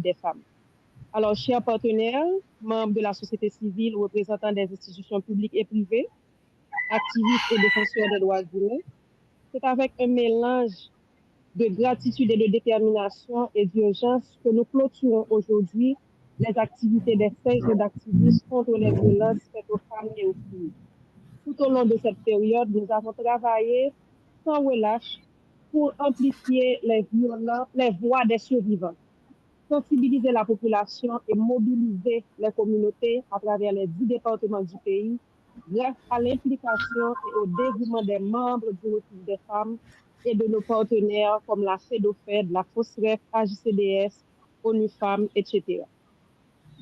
des femmes. Alors, chers partenaires, membres de la société civile, représentants des institutions publiques et privées, activistes et défenseurs des droits humains, c'est avec un mélange de gratitude et de détermination et d'urgence que nous clôturons aujourd'hui les activités des 16 jours d'activisme contre les violences faites aux femmes et aux filles. Tout au long de cette période, nous avons travaillé sans relâche pour amplifier les voix des survivants, sensibiliser la population et mobiliser les communautés à travers les 10 départements du pays grâce à l'implication et au dévouement des membres du Refuge des femmes et de nos partenaires comme la FEDOFED, la FOSREF, AJCDS, ONU Femmes, etc.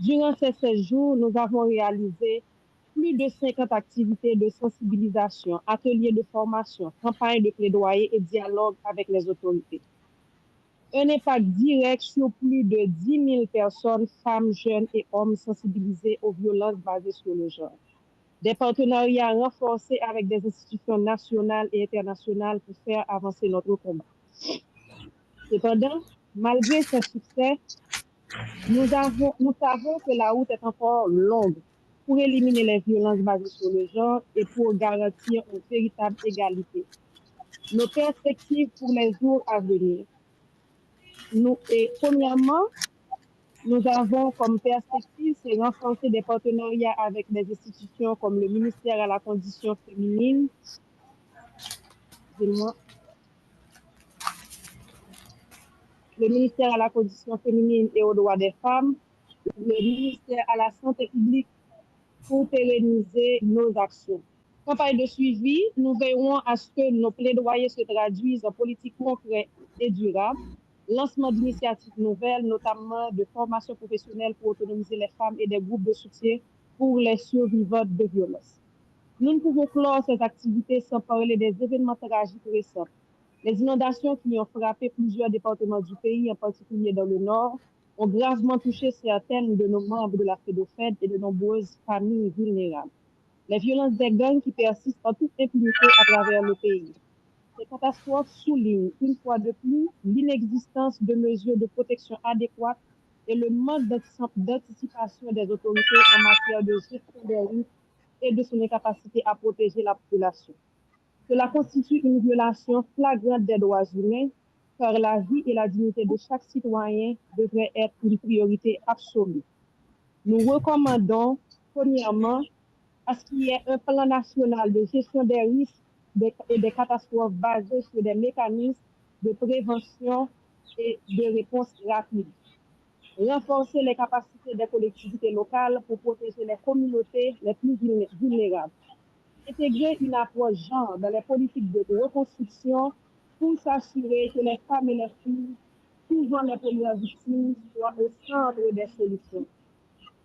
Durant ces 16 jours, nous avons réalisé plus de 50 activités de sensibilisation, ateliers de formation, campagnes de plaidoyer et dialogue avec les autorités. Un impact direct sur plus de 10 000 personnes, femmes, jeunes et hommes sensibilisés aux violences basées sur le genre. Des partenariats renforcés avec des institutions nationales et internationales pour faire avancer notre combat. Cependant, malgré ces succès, nous savons que la route est encore longue pour éliminer les violences basées sur le genre et pour garantir une véritable égalité. Nos perspectives pour les jours à venir. Premièrement, nous avons comme perspective, c'est renforcer des partenariats avec des institutions comme le ministère à la condition féminine, le ministère à la condition féminine et aux droits des femmes, le ministère à la santé publique pour pérenniser nos actions. Campagne de suivi, nous veillerons à ce que nos plaidoyers se traduisent en politique concrète et durable, lancement d'initiatives nouvelles, notamment de formation professionnelle pour autonomiser les femmes et des groupes de soutien pour les survivantes de violences. Nous ne pouvons clore ces activités sans parler des événements tragiques récents. Les inondations qui ont frappé plusieurs départements du pays, en particulier dans le nord, ont gravement touché certaines de nos membres de la FEDOFED et de nombreuses familles vulnérables. Les violences des gangs qui persistent en toute impunité à travers le pays. Ces catastrophes soulignent une fois de plus l'inexistence de mesures de protection adéquates et le manque d'anticipation des autorités en matière de gestion des risques et de son incapacité à protéger la population. Cela constitue une violation flagrante des droits humains, car la vie et la dignité de chaque citoyen devraient être une priorité absolue. Nous recommandons, premièrement, à ce qu'il y ait un plan national de gestion des risques et des catastrophes basés sur des mécanismes de prévention et de réponse rapide. Renforcer les capacités des collectivités locales pour protéger les communautés les plus vulnérables. Intégrer une approche genre dans les politiques de reconstruction pour s'assurer que les femmes et les filles, souvent les premières victimes, soient au centre des solutions.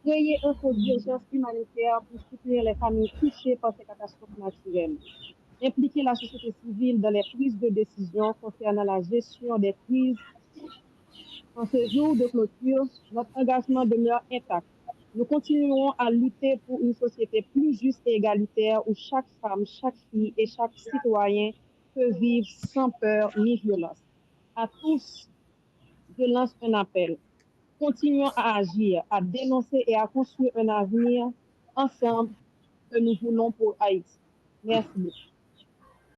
Créer un fonds d'urgence humanitaire pour soutenir les familles touchées par ces catastrophes naturelles. Impliquer la société civile dans les prises de décision concernant la gestion des crises. En ce jour de clôture, notre engagement demeure intact. Nous continuerons à lutter pour une société plus juste et égalitaire où chaque femme, chaque fille et chaque citoyen peut vivre sans peur ni violence. À tous, je lance un appel. Continuons à agir, à dénoncer et à construire un avenir ensemble que nous voulons pour Haïti. Merci beaucoup.